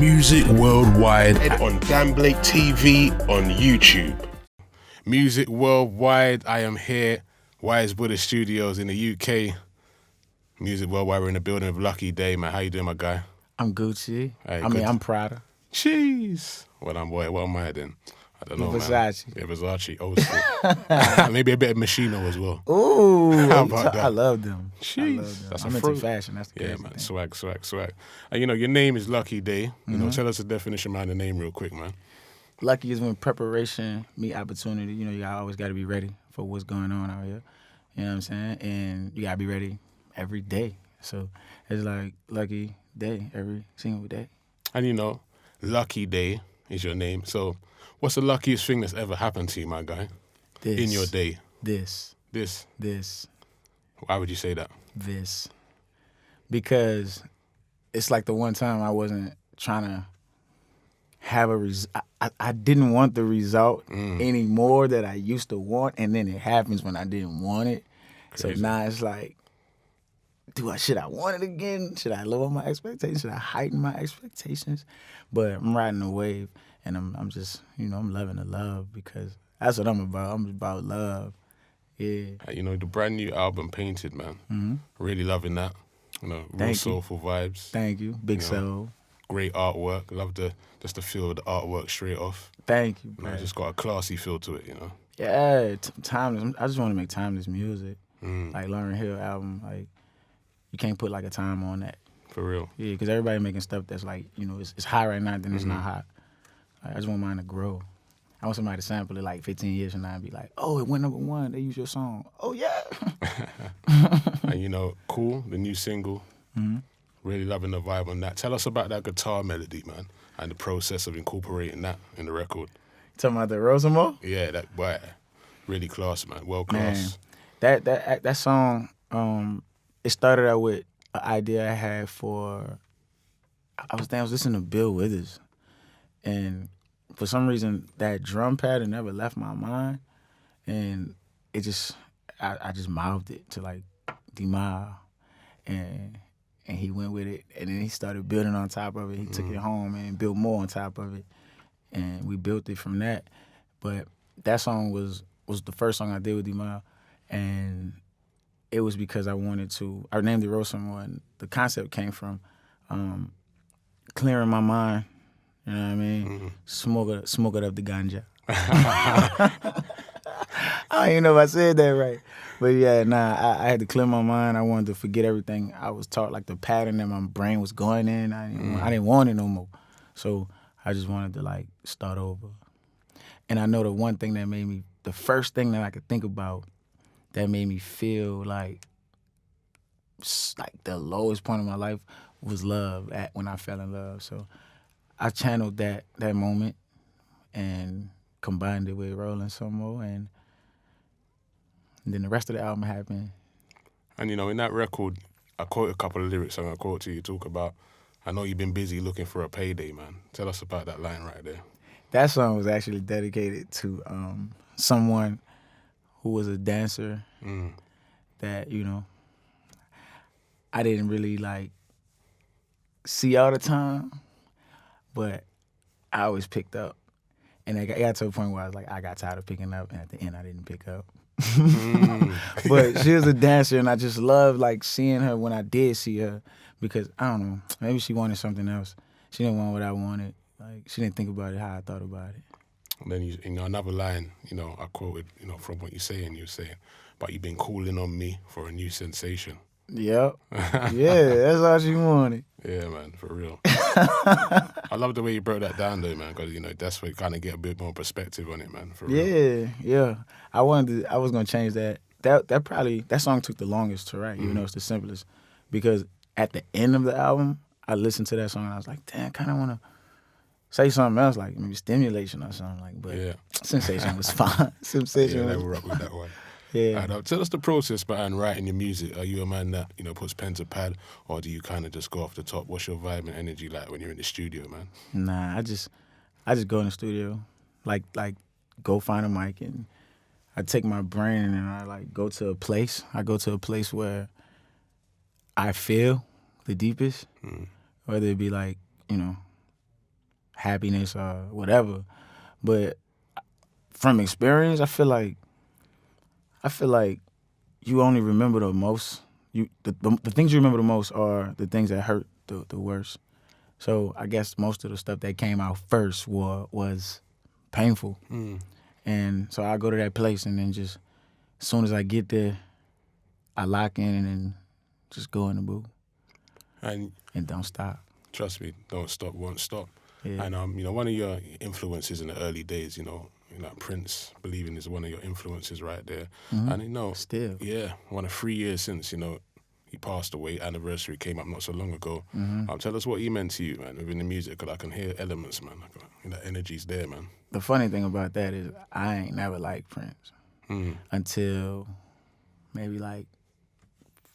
Music Worldwide on Dan Blake TV on YouTube. Music Worldwide, I am here. Wise Buddha Studios in the UK. Music Worldwide, we're in the building of Lucky Daye, man. How you doing, my guy? I'm Gucci. Hey, I'm Prada. Jeez. What am I then? I don't know, Versace. Man. Yeah, Versace. Old school. Maybe a bit of Machino as well. Ooh. How about that? I love them. Jeez. That's I'm into fashion. That's the crazy man. thing. Swag. And, your name is Lucky Daye. You know, tell us the definition behind the name real quick, man. Lucky is when preparation meet opportunity. You know, you always got to be ready for what's going on out here. You know what I'm saying? And you got to be ready every day. So it's like Lucky Daye every single day. And, Lucky Daye is your name. So what's the luckiest thing that's ever happened to you, my guy? This. In your day? This. Why would you say that? This. Because it's like the one time I wasn't trying to have I didn't want the result anymore that I used to want, and then it happens when I didn't want it. Crazy. So now it's like, should I want it again? Should I lower my expectations? Should I heighten my expectations? But I'm riding the wave, and I'm just, I'm loving the love, because that's what I'm about. I'm about love. Yeah. The brand new album, Painted, man. Mm-hmm. Really loving that. Real soulful vibes. Thank you. Big soul. Great artwork. Love the feel of the artwork straight off. Thank you, bro. Just got a classy feel to it, Yeah, timeless. I just want to make timeless music. Like Lauryn Hill album, like you can't put like a time on that. For real. Yeah, because everybody making stuff that's like, it's hot right now, then it's not hot. Like, I just want mine to grow. I want somebody to sample it like 15 years from now and be like, oh, it went #1. They use your song. Oh, yeah. And, Cool, the new single. Mm-hmm. Really loving the vibe on that. Tell us about that guitar melody, man, and the process of incorporating that in the record. Talking about the Ronson? Yeah, that boy, really class, man. World class. Man, that song, it started out with an idea I had for. I was listening to Bill Withers, and for some reason that drum pattern never left my mind, and it just I just mouthed it to like D-Mile, and he went with it, and then he started building on top of it. He took it home and built more on top of it, and we built it from that. But that song was the first song I did with D-Mile, and it was because I named it Ronson one. The concept came from clearing my mind. You know what I mean? Smoke it up the ganja. I don't even know if I said that right. But yeah, I had to clear my mind. I wanted to forget everything I was taught, like the pattern that my brain was going in. I didn't want it no more. So I just wanted to like start over. And I know the first thing that I could think about that made me feel like the lowest point of my life was love, when I fell in love. So I channeled that moment and combined it with Rolling Some More, and then the rest of the album happened. And in that record, I quote a couple of lyrics and I quote to you, talk about, I know you've been busy looking for a payday, man. Tell us about that line right there. That song was actually dedicated to someone who was a dancer that, I didn't really like see all the time, but I always picked up. And I got to a point where I was like, I got tired of picking up, and at the end I didn't pick up. But she was a dancer, and I just loved like seeing her when I did see her, because I don't know, maybe she wanted something else. She didn't want what I wanted. Like, she didn't think about it how I thought about it. And then another line, I quoted, from what you're saying, but you've been calling on me for a new sensation. Yep. Yeah, that's all she wanted. Yeah, man, for real. I love the way you broke that down, though, man, because, that's where you kind of get a bit more perspective on it, man, for real. Yeah. I was going to change that. That song took the longest to write, even though it's the simplest, because at the end of the album, I listened to that song and I was like, damn, I kind of want to say something else, like maybe stimulation or something, like, but Sensation was fine. Sensation they will rock with that one. Yeah. Tell us the process behind writing your music. Are you a man that, puts pen to pad, or do you kind of just go off the top? What's your vibe and energy like when you're in the studio, man? Nah, I just go in the studio, like go find a mic, and I take my brain and I like go to a place. I go to a place where I feel the deepest, whether it be like, happiness or whatever. But from experience, I feel like you only remember the most. The things you remember the most are the things that hurt the worst. So I guess most of the stuff that came out first was painful. And so I go to that place and then just as soon as I get there, I lock in and then just go in the booth And don't stop. trust me, don't stop, won't stop. Yeah. And you know, one of your influences in the early days, you know, like Prince, believing is one of your influences right there. And you know, Still. yeah, 3 years since, you know, he passed away. Anniversary came up not so long ago. Tell us what he meant to you, man, within the music, because I can hear elements, man. Like, you know, energy's there, man. The funny thing about that is I ain't never liked Prince until maybe like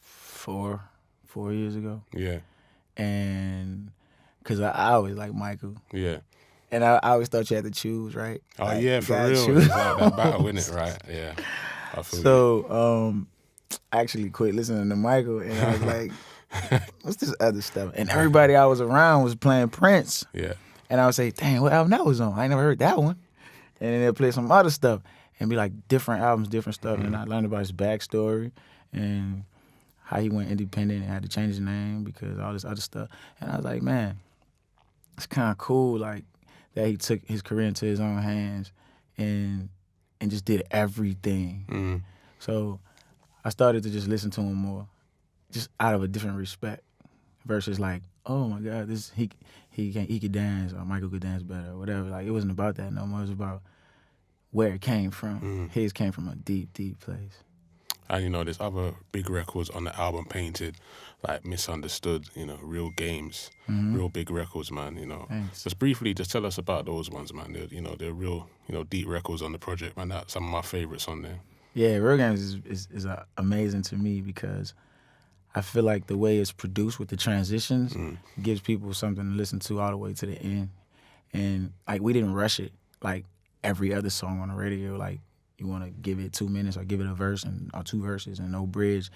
four years ago. Yeah, And because I always liked Michael. yeah. And I always thought you had to choose, right? Oh, Like, yeah, you for gotta real. choose. It's like that battle, innit, right? Yeah. I feel you. So I actually quit listening to Michael, and I was like, what's this other stuff? And everybody I was around was playing Prince. Yeah. And I would say, dang, what album that was on? I ain't never heard that one. And then they'll play some other stuff and be like different albums, different stuff. And I learned about his backstory and how he went independent and had to change his name because of all this other stuff. And I was like, man, it's kind of cool, like, that he took his career into his own hands and just did everything. So I started to just listen to him more, just out of a different respect, versus like, oh my God, this he could dance, or Michael could dance better, or whatever. Like, it wasn't about that no more. It was about where it came from. His came from a deep, deep place. And, you know, there's other big records on the album Painted, like Misunderstood, you know, Real Games, real big records, man, you know. Thanks. Just briefly, just tell us about those ones, man. They're real, you know, deep records on the project, man. That's some of my favorites on there. Yeah, Real Games is amazing to me because I feel like the way it's produced with the transitions gives people something to listen to all the way to the end. And, like, we didn't rush it like every other song on the radio, like, you want to give it 2 minutes or give it a verse or 2 verses and no bridge.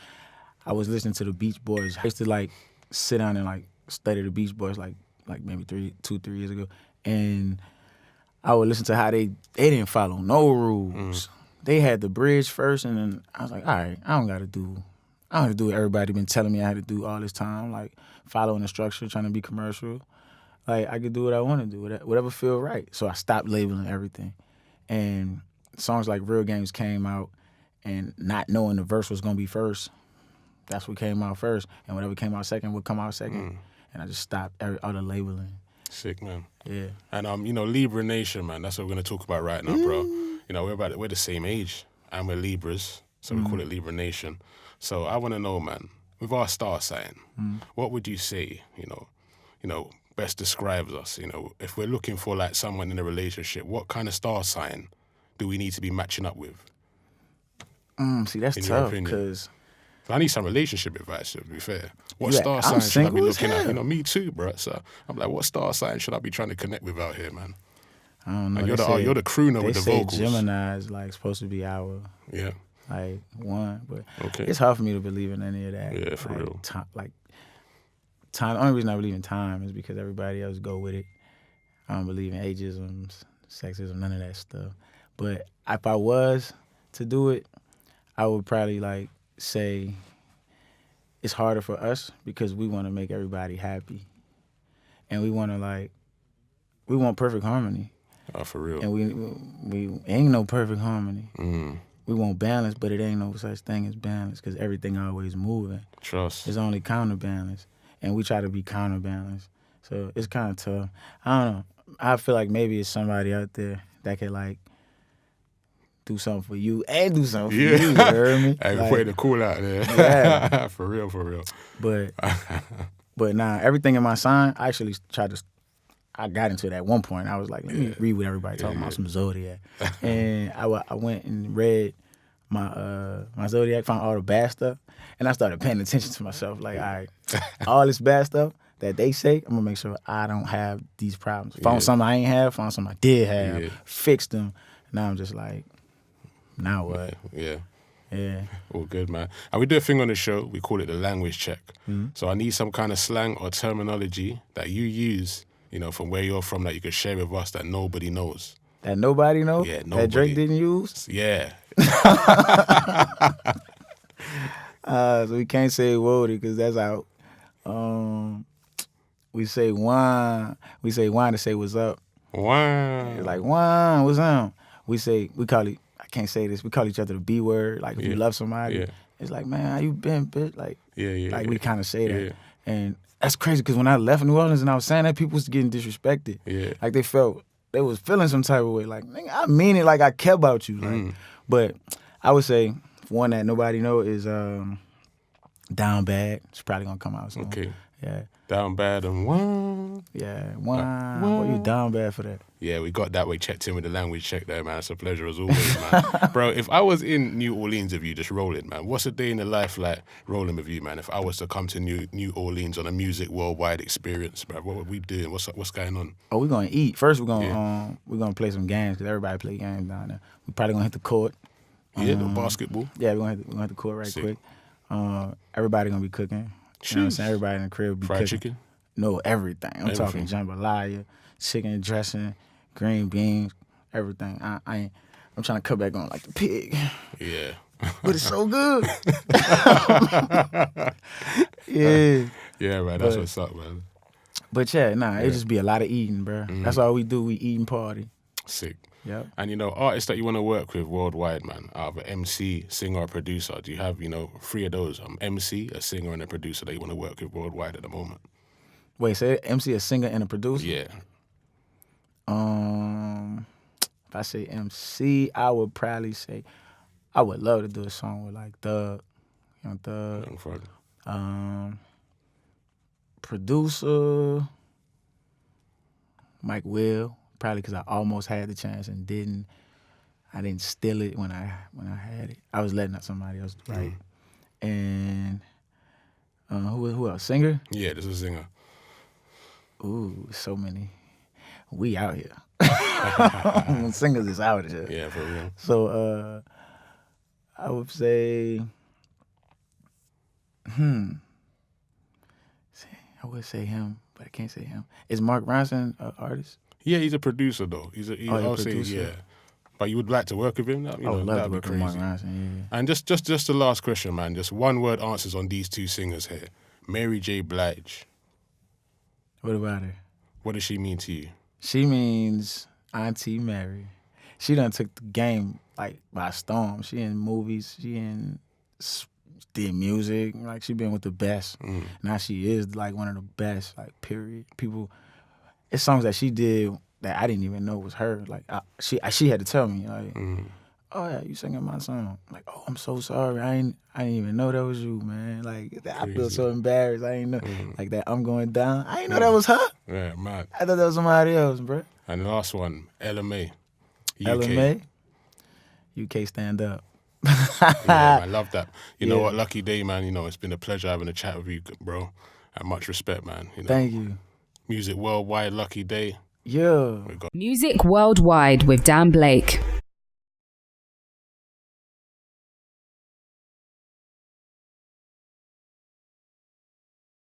I was listening to the Beach Boys. I used to like sit down and like study the Beach Boys like maybe 3 years ago, and I would listen to how they didn't follow no rules. They had the bridge first, and then I was like, all right, I don't have to do what everybody been telling me I had to do all this time, like following the structure, trying to be commercial. Like, I could do what I want to do, whatever feel right. So I stopped labeling everything, and songs like Real Games came out, and not knowing the verse was gonna be first, that's what came out first, and whatever came out second would come out second. And I just stopped all the labeling. Sick, man. Yeah. And you know, Libra Nation, man. That's what we're gonna talk about right now, bro. You know, we're the same age, and we're Libras, so we call it Libra Nation. So I want to know, man, with our star sign, what would you say? You know, best describes us. You know, if we're looking for like someone in a relationship, what kind of star sign do we need to be matching up with? See, that's In your tough opinion? because I need some relationship advice, to be fair. What Yeah, star I'm sign should I be single as looking at? hell. You know, me too, bro. So I'm like, what star sign should I be trying to connect with out here, man? I don't know. And They you're the crooner they with the say vocals. Gemini is like supposed to be our Yeah. like one, but Okay. it's hard for me to believe in any of that. Yeah, for like, real. Time. The only reason I believe in time is because everybody else go with it. I don't believe in ageism, sexism, none of that stuff. But if I was to do it, I would probably like say it's harder for us because we want to make everybody happy, and we want perfect harmony, Oh, for real. and we ain't no perfect harmony. We want balance, but it ain't no such thing as balance because everything always moving. Trust. It's only counterbalance, and we try to be counterbalanced. So it's kind of tough. I don't know. I feel like maybe it's somebody out there that could like do something for you and do something for you. You heard me? Hey, Like, way to cool out there. Yeah. For real, for real. But nah, everything in my sign, I actually I got into it at one point. I was like, let me read what everybody talking about, some zodiac. And I went and read my zodiac, found all the bad stuff, and I started paying attention to myself. Like, all right, all this bad stuff that they say, I'm gonna make sure I don't have these problems. Found something I ain't have, found something I did have, fixed them. Now I'm just like, now what? Yeah. Yeah. All good, man. And we do a thing on the show, we call it the language check. So I need some kind of slang or terminology that you use from where you're from that you could share with us that nobody knows? That nobody know? Yeah, That nobody. Drake didn't use? Yeah. So we can't say Woody because that's out. We say Juan. We say Juan to say what's up. Wow. It's like, Juan, what's up? We call it, I can't say this, we call each other the B word. Like if you love somebody, it's like, man, how you been, bitch? Like, we kind of say that. Yeah. And that's crazy because when I left New Orleans and I was saying that, people was getting disrespected. Yeah. Like they was feeling some type of way. Like, nigga, I mean it like I care about you. Like, but I would say one that nobody know is Down Bad. It's probably gonna come out soon. Okay. Yeah. Down bad and one. Yeah. One. Boy, you down bad for that. Yeah, we got that. We checked in with the language check there, man. It's a pleasure as always, man. Bro, if I was in New Orleans with you just rolling, man, what's a day in the life like rolling with you, man? If I was to come to New Orleans on a music worldwide experience, bro, what would we doing? What's going on? Oh, we're gonna eat. First, we're gonna play some games because everybody play games down there. We probably gonna hit the court. Yeah, the basketball. Yeah, we're gonna hit the court right quick. Everybody gonna be cooking. You know what I'm saying? Everybody in the crib be Fried cooking. chicken? No, everything. I'm talking jambalaya, chicken dressing, green beans, everything. I'm trying to cut back on like the pig. Yeah. But it's so good. Yeah. Yeah, man. That's what's up, man. But yeah, it just be a lot of eating, bro. That's all we do. We eat and party. Sick. Yep. And, artists that you want to work with worldwide, man, either MC, singer, or producer, do you have, three of those? MC, a singer, and a producer that you want to work with worldwide at the moment? Wait, say MC, a singer, and a producer? Yeah. If I say MC, I would probably say I would love to do a song with like Thug, Thug. Young Thug. Producer, Mike Will, probably because I almost had the chance and didn't. I didn't steal it when I had it. I was letting somebody else write. And who else? Singer? Yeah, this is a singer. Ooh, so many. We out here. Singers is out here. Yeah, for real. So I would say, I would say him, but I can't say him. Is Mark Ronson an artist? Yeah, he's a producer though. I'll say yeah. But you would like to work with him? I would love to work with Mark Ronson, yeah. And just the last question, man. Just one word answers on these two singers here. Mary J. Blige. What about her? What does she mean to you? She means Auntie Mary. She done took the game like by storm. She in movies. She did music. Like she been with the best. Now she is like one of the best. Like period. People, it's songs that she did that I didn't even know was her. Like she had to tell me like, oh yeah, you singing my song. Like, oh, I'm so sorry. I didn't even know that was you, man. Like I feel so embarrassed. I ain't know like that. I'm going down. I didn't know that was her. Yeah, man. I thought that was somebody else, bro. And the last one, LMA. UK. LMA. UK stand up. Yeah, man, I love that. You know what, Lucky Daye, man. It's been a pleasure having a chat with you, bro. And much respect, man. Thank you. Music worldwide, Lucky Daye. Yeah. Music worldwide with Dan Blake.